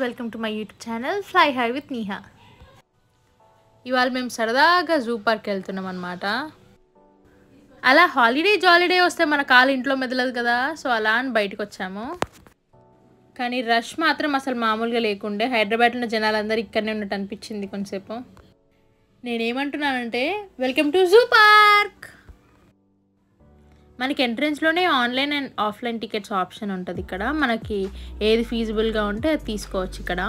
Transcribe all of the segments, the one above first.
Welcome to my YouTube channel fly high with Neha. ఇవాళ మేము సరదాగా జూ పార్క్ వెళ్తున్నాం అనమాట. అలా జాలిడే వస్తే మన కాలు ఇంట్లో మెదలదు కదా, సో అలా అని బయటకు వచ్చాము. కానీ రష్ మాత్రం అసలు మామూలుగా లేకుండే. హైదరాబాద్లో జనాలందరూ ఇక్కడనే ఉన్నట్టు అనిపించింది కొంచెంసేపు. నేనేమంటున్నానంటే వెల్కమ్ టు జూ పార్క్. మనకి ఎంట్రన్స్లోనే online and offline tickets option ఉంటుంది. ఇక్కడ మనకి ఏది ఫీజిబుల్గా ఉంటే అది తీసుకోవచ్చు. ఇక్కడ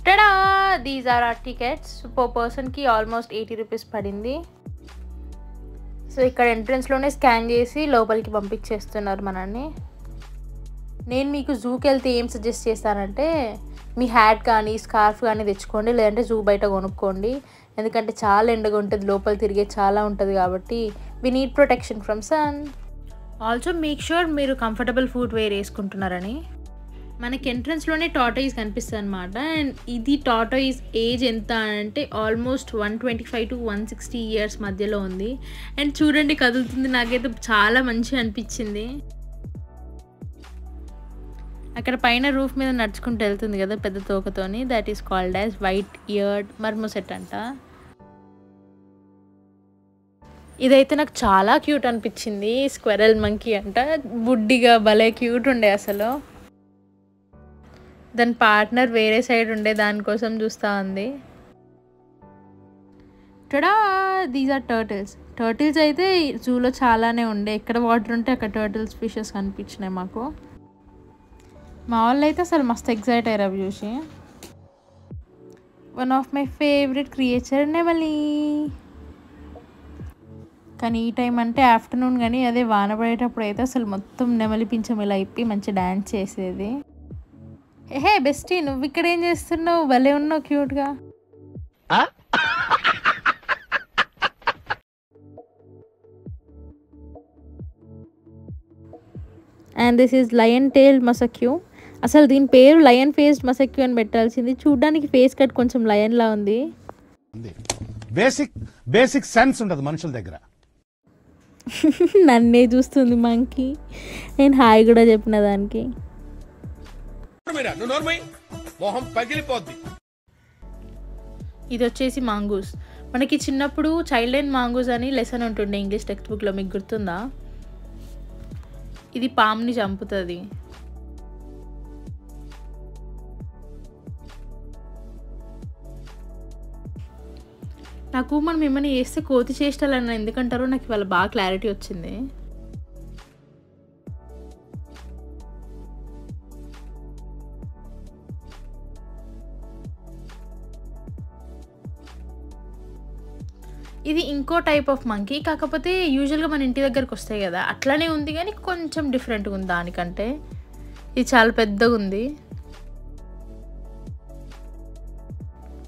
tada, these are are tickets. Per పర్సన్కి ఆల్మోస్ట్ 80 రూపీస్ పడింది. సో ఇక్కడ ఎంట్రన్స్లోనే స్కాన్ చేసి లోపలికి పంపించేస్తున్నారు మనల్ని. నేను మీకు జూకి వెళ్తే ఏం సజెస్ట్ చేస్తానంటే మీ హ్యాట్ కానీ స్కార్ఫ్ కానీ తెచ్చుకోండి, లేదంటే జూ బయట కొనుక్కోండి. ఎందుకంటే చాలా ఎండగా ఉంటుంది, లోపల తిరిగే చాలా ఉంటుంది కాబట్టి we need protection from sun. Also make sure మీరు కంఫర్టబుల్ ఫుట్ వేర్ వేసుకుంటున్నారని. మనకి ఎంట్రన్స్లోనే టార్టాయిస్ కనిపిస్తుంది అనమాట. అండ్ ఇది టార్టాయిస్ ఏజ్ ఎంత అంటే ఆల్మోస్ట్ 125 to 160 ఇయర్స్ మధ్యలో ఉంది. అండ్ చూడండి కదులుతుంది, నాకైతే చాలా మంచిగా అనిపించింది. అక్కడ పైన రూఫ్ మీద నడుచుకుంటూ వెళ్తుంది కదా పెద్ద తోకతోని, that is called as white eared marmoset అంట. ఇదైతే నాకు చాలా క్యూట్ అనిపించింది. స్క్వెరల్ మంకీ అంట, బుడ్డిగా భలే క్యూట్ ఉండే అసలు. దాని పార్ట్నర్ వేరే సైడ్ ఉండే, దానికోసం చూస్తూ ఉంది. Tada, these are turtles. Turtles అయితే జూలో చాలానే ఉండే. ఎక్కడ వాటర్ ఉంటే అక్కడ టర్టిల్స్ ఫిషెస్ కనిపించినాయి మాకు. మా వాళ్ళు అయితే అసలు మస్తు ఎగ్జైట్ అయ్యారు అవి చూసి. One of my favourite creature నెమలి. కానీ ఈ టైం అంటే ఆఫ్టర్నూన్, కానీ అదే వాన పడేటప్పుడు అయితే అసలు మొత్తం నెమలి పింఛం ఇలా ఇప్పి మంచి డ్యాన్స్ చేసేది. హే బెస్టీ, నువ్వు ఇక్కడ ఏం చేస్తున్నావు? భలే ఉన్నావు క్యూట్గా. And this is lion tail macaque. అసలు దీని పేరు లయన్ ఫేస్డ్ మసక్యూ అని పెట్టాల్సింది. చూడడానికి ఫేస్ కట్ కొంచెం లయన్ లా ఉంది. బేసిక్ సెన్స్ ఉంటుంది మనుషుల దగ్గర. నన్నే చూస్తుంది మంకీ. నేను హాయ్ కూడా చెప్పిన దానికి. ఇది వచ్చేసి మాంగూస్. మనకి చిన్నప్పుడు చైల్డ్ అండ్ మాంగూస్ అని లెసన్ ఉంటుండే ఇంగ్లీష్ టెక్స్ట్ బుక్లో, మీకు గుర్తుందా? ఇది పాముని చంపుతుంది. నాకు మనం ఏమైనా వేస్తే కోతి చేష్టాలన్నా ఎందుకంటారో నాకు ఇవాళ బాగా క్లారిటీ వచ్చింది. ఇది ఇంకో టైప్ ఆఫ్ మంకీ, కాకపోతే యూజువల్గా మన ఇంటి దగ్గరకు వస్తాయి కదా అట్లానే ఉంది, కానీ కొంచెం డిఫరెంట్గా ఉంది దానికంటే. ఇది చాలా పెద్దగా ఉంది.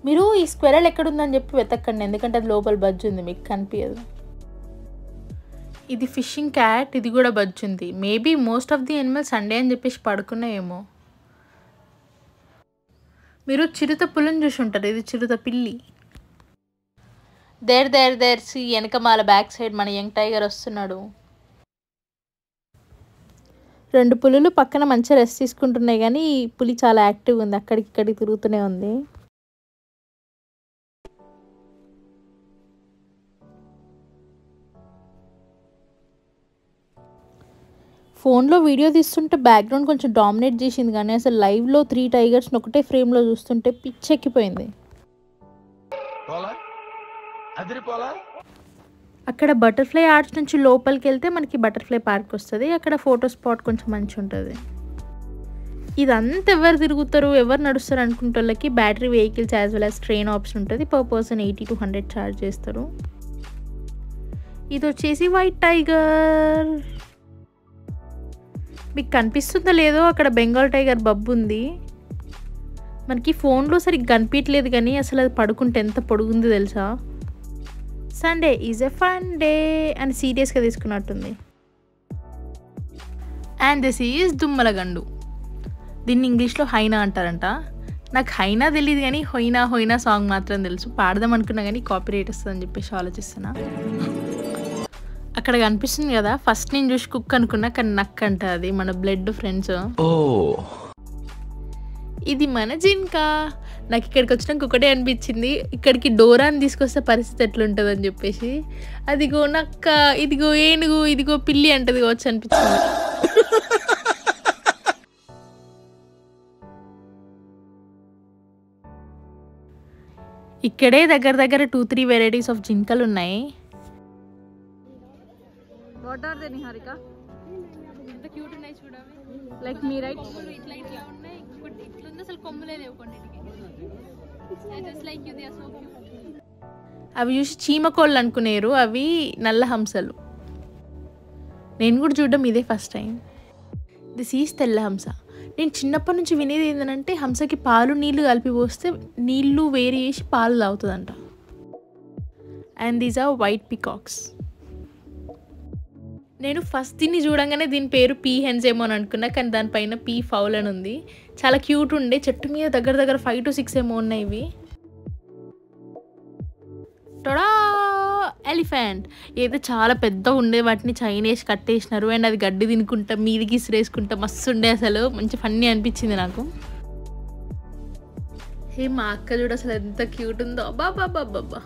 మీరు ఈ స్క్వెరల్ ఎక్కడుందని చెప్పి వెతక్కండి, ఎందుకంటే అది లోపల బజ్జు ఉంది, మీకు కనిపించదు. ఇది ఫిషింగ్ క్యాట్, ఇది కూడా బజ్జు ఉంది. Maybe most of the animals Sunday అని చెప్పేసి పడుకున్నాయేమో. మీరు చిరుత పులిని చూసి ఉంటారు, ఇది చిరుత పిల్లి. దేర్ సి వెనకమాల బ్యాక్ సైడ్ మన యంగ్ టైగర్ వస్తున్నాడు. 2 పులులు పక్కన మంచిగా రెస్ట్ తీసుకుంటున్నాయి, కానీ ఈ పులి చాలా యాక్టివ్గా ఉంది, అక్కడికి ఇక్కడికి తిరుగుతూనే ఉంది. ఫోన్లో వీడియో తీస్తుంటే బ్యాక్గ్రౌండ్ కొంచెం డామినేట్ చేసింది, కానీ అసలు లైవ్లో 3 టైగర్స్ని ఒకటే ఫ్రేమ్లో చూస్తుంటే పిచ్చెక్కిపోయింది. అక్కడ బటర్ఫ్లై ఆర్చ్ నుంచి లోపలికి వెళ్తే మనకి బటర్ఫ్లై పార్క్ వస్తుంది. అక్కడ ఫోటో స్పాట్ కొంచెం మంచి ఉంటుంది. ఇదంతా ఎవరు తిరుగుతారు, ఎవరు నడుస్తారు అనుకుంటే వాళ్ళకి battery vehicles as well as train option ఉంటుంది. పర్ పర్సన్ 80 to 100 ఛార్జ్ చేస్తారు. ఇది వచ్చేసి వైట్ టైగర్. మీకు కనిపిస్తుందో లేదో, అక్కడ బెంగాల్ టైగర్ బబ్బు ఉంది. మనకి ఫోన్లో సరిగ్గా కనిపించలేదు, కానీ అసలు అది పడుకుంటే ఎంత పొడుగుంది తెలుసా. Sunday is a fun day అని సీరియస్గా తీసుకున్నట్టుంది. అండ్ దిస్ ఈజ్ దుమ్మలగండు. దీన్ని ఇంగ్లీష్లో హైనా అంటారంట. నాకు హైనా తెలియదు, కానీ హొయినా సాంగ్ మాత్రం తెలుసు. పాడదాం అనుకున్నా కానీ కాపీరైట్ వస్తుందని చెప్పేసి ఆలోచిస్తున్నా. అక్కడ కనిపిస్తుంది కదా, ఫస్ట్ నేను చూసి కుక్ అనుకున్నా, కానీ నక్ అంట, అది మన బ్లడ్ ఫ్రెండ్స్. ఇది మన జింక. నాకు ఇక్కడికి వచ్చినాక ఒకటే అనిపించింది, ఇక్కడికి డోరాని తీసుకొస్తే పరిస్థితి ఎట్లుంటుంది అని చెప్పేసి. అదిగో నక్క, ఇదిగో ఏనుగు, ఇదిగో పిల్లి అంటది కావచ్చు అనిపించింది. ఇక్కడే దగ్గర దగ్గర 2-3 వెరైటీస్ ఆఫ్ జింకలు ఉన్నాయి. What are they Niharika? ఎంత క్యూట్ ఉన్నాయి చూడవి. లైక్ మీ రైట్ ఇట్లా ఇట్లా ఉన్నాయి, ఇంకొకటి ఇట్లా ఉంది, అసలు కొమ్ములే లేవు కొన్నిటికి. Just like you, they are so cute. అవి చూసి చీమకోళ్ళు అనుకునేరు, అవి నల్ల హంసలు. నేను కూడా చూడడం ఇదే ఫస్ట్ టైం. దిస్ ఈజ్ తెల్ల హంస. నేను చిన్నప్పటి నుంచి వినేది ఏంటంటే, హంసకి పాలు నీళ్ళు కలిపి పోస్తే నీళ్ళు వేరు చేసి పాలు తాగుతుందంట. And these are white peacocks. నేను ఫస్ట్ దీన్ని చూడంగానే దీని పేరు పీ హెన్స్ ఏమో అని అనుకున్నా, కానీ దానిపైన పీ ఫౌల్ అని ఉంది. చాలా క్యూట్ ఉండే. చెట్టు మీద దగ్గర దగ్గర 5 to 6 ఏమో ఉన్నాయి ఇవి. టొడా ఎలిఫెంట్. ఏదో చాలా పెద్ద ఉండే, వాటిని చైన్ వేసి కట్టేసినారు. అండ్ అది గడ్డి తినుకుంటా మీదికి ఇసిరేసుకుంటా మస్తు ఉండే, అసలు మంచి ఫన్నీ అనిపించింది నాకు. మా అక్క చూడు అసలు ఎంత క్యూట్ ఉందో. బాబా.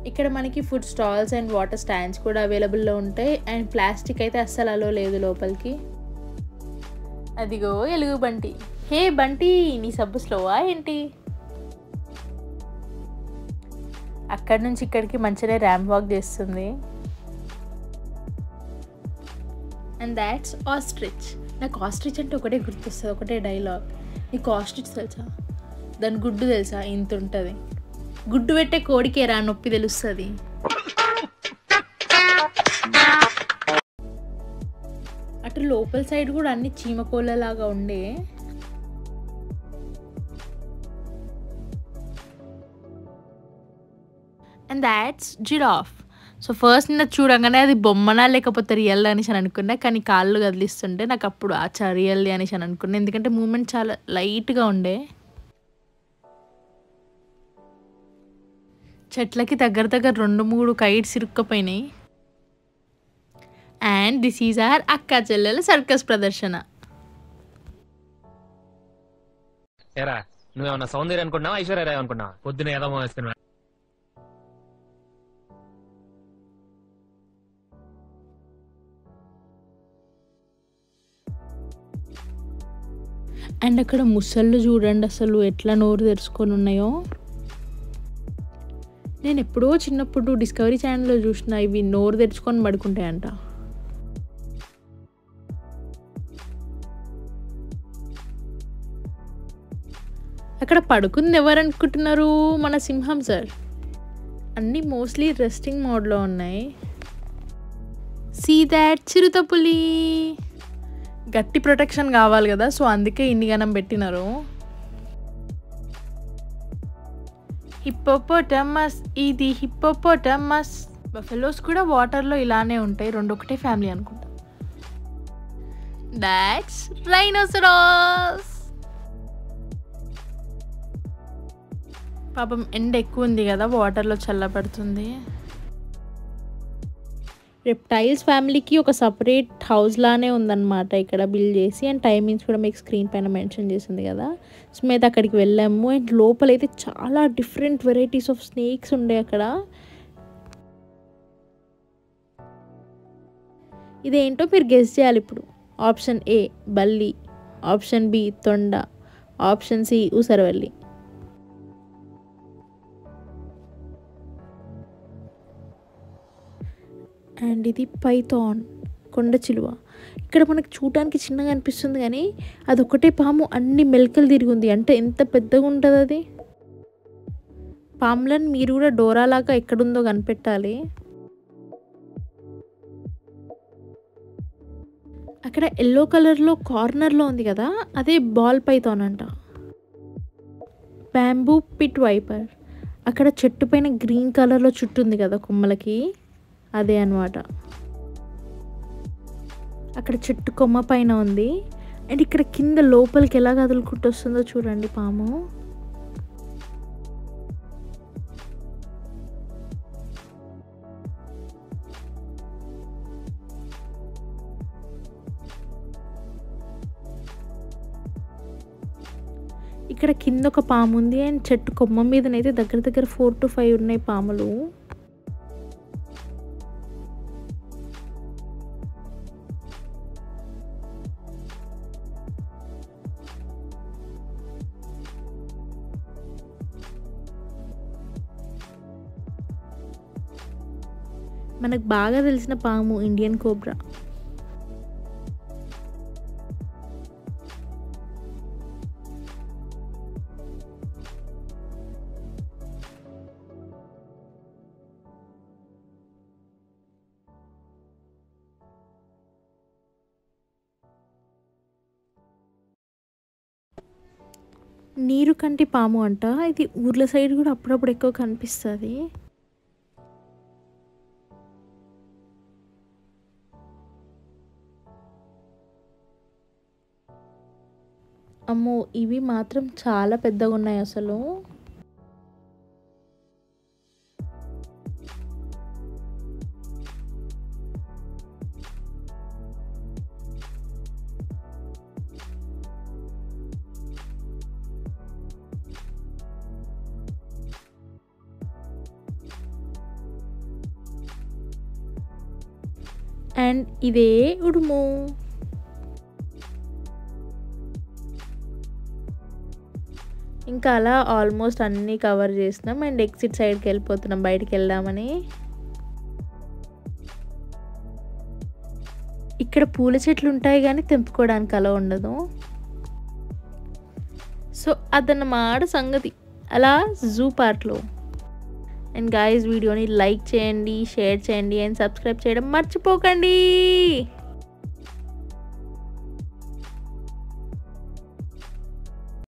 ఇక్కడ మనకి food stalls and water stands కూడా అవైలబుల్లో ఉంటాయి. అండ్ ప్లాస్టిక్ అయితే అస్సలు అలో లేదు లోపలికి. అదిగో ఎలుగు బంటి. హే బంటి, నీ సబ్బు స్లోవా ఏంటి? అక్కడి నుంచి ఇక్కడికి మంచిగా ర్యాంప్ వాక్ చేస్తుంది. And that's ostrich. నాకు ఆస్ట్రిచ్ అంటే ఒకటే గుర్తొస్తుంది, ఒకటే డైలాగ్. నీకు ఆస్ట్రిచ్ తెలుసా? దాని గుడ్డు తెలుసా? ఇంత ఉంటుంది. గుడ్డు పెట్టే కోడికే రా నొప్పి తెలుస్తుంది. అటు లోపల సైడ్ కూడా అన్ని చీమకోళ్ళలాగా ఉండే. And that's giraffe. So first నిన్న చూడగానే అది బొమ్మనా లేకపోతే రియల్ అనేసి అని అనుకున్నా, కానీ కాళ్ళు కదిలిస్తుంటే నాకు అప్పుడు ఆచా రియల్ అనేసి అని అనుకున్నా, ఎందుకంటే మూమెంట్ చాలా లైట్గా ఉండే. చెట్లకి దగ్గర దగ్గర 2-3 కైట్స్ ఇరుక్కపోయినాయి. అండ్ దిస్ ఈజ్ ఆర్ అక్క చెల్లెల సర్కస్ ప్రదర్శన. నువ్వేమన్నా సౌందర్య అనుకున్నావా, ఐశ్వర్య అనుకున్నావా? పొద్దున ఏదో వేసుకున్నా. అండ్ అక్కడ ముసళ్ళు చూడండి అసలు ఎట్లా నోరు తెరుచుకొని ఉన్నాయో. నేను ఎప్పుడో చిన్నప్పుడు డిస్కవరీ ఛానల్లో చూసిన, ఇవి నోరు తెరుచుకొని పడుకుంటాయంట. అక్కడ పడుకుంది ఎవరనుకుంటున్నారు? మన సింహం సార్. అన్నీ మోస్ట్లీ రెస్టింగ్ మోడ్లో ఉన్నాయి. సీ దాట్ చిరుతపులి. గట్టి ప్రొటెక్షన్ కావాలి కదా, సో అందుకే ఇన్ని గనం పెట్టినారు. హిప్పోపోటమస్. ఇది హిప్పోపోటమస్. బఫెలోస్ కూడా వాటర్లో ఇలానే ఉంటాయి, 2 ఒకటే ఫ్యామిలీ అనుకుంటా. దాట్స్ రైనోసరాస్. పాపం ఎండ ఎక్కువ ఉంది కదా, వాటర్లో చల్లబడుతుంది. రెప్టైల్స్ ఫ్యామిలీకి ఒక సపరేట్ హౌస్ లానే ఉందన్నమాట ఇక్కడ బిల్డ్ చేసి. అండ్ టైమింగ్స్ కూడా మీకు స్క్రీన్ పైన మెన్షన్ చేసింది కదా. సో మేము అక్కడికి వెళ్ళాము. అండ్ లోపలైతే చాలా డిఫరెంట్ వెరైటీస్ ఆఫ్ స్నేక్స్ ఉండే అక్కడ. ఇదేంటో మీరు గెస్ చేయాలి ఇప్పుడు. ఆప్షన్ ఏ బల్లి, ఆప్షన్ బి తొండ, ఆప్షన్ సి ఊసరవల్లి. అండ్ ఇది పైథాన్, కొండ చిలువ. ఇక్కడ మనకు చూడడానికి చిన్నగా అనిపిస్తుంది కానీ అది ఒకటే పాము, అన్ని మెలకలు తిరిగి ఉంది. అంటే ఎంత పెద్దగా ఉంటుంది అది. పాములను మీరు కూడా డోరాలాగా ఎక్కడుందో కనిపెట్టాలి. అక్కడ ఎల్లో కలర్లో కార్నర్లో ఉంది కదా, అదే బాల్ పైథాన్ అంట. Bamboo pit viper. అక్కడ చెట్టు పైన గ్రీన్ కలర్లో చుట్టు ఉంది కదా కొమ్మలకి, అదే అనమాట. అక్కడ చెట్టు కొమ్మ పైన ఉంది. అండ్ ఇక్కడ కింద లోపలికి ఎలా కదులుకుంటూ వస్తుందో చూడండి పాము. ఇక్కడ కింద ఒక పాము ఉంది అండ్ చెట్టు కొమ్మ మీదనైతే దగ్గర దగ్గర 4 to 5 ఉన్నాయి పాములు. మనకు బాగా తెలిసిన పాము ఇండియన్ కోబ్రా. నీరు కంటి పాము అంట. ఇది ఊర్ల సైడ్ కూడా అప్పుడప్పుడు ఎక్కువ కనిపిస్తుంది. అమ్మో, ఇవి మాత్రం చాలా పెద్దగా ఉన్నాయి అసలు. అండ్ ఇదే ఉడుము. ఇంకా అలా ఆల్మోస్ట్ అన్నీ కవర్ చేసినాం అండ్ ఎగ్జిట్ సైడ్కి వెళ్ళిపోతున్నాం బయటికి వెళ్దామని. ఇక్కడ పూల చెట్లు ఉంటాయి కానీ తెంపుకోవడానికి అలా ఉండదు. సో అదన్నమాట సంగతి అలా జూ పార్క్లో. అండ్ గాయ్స్, వీడియోని లైక్ చేయండి, షేర్ చేయండి అండ్ సబ్స్క్రైబ్ చేయడం మర్చిపోకండి.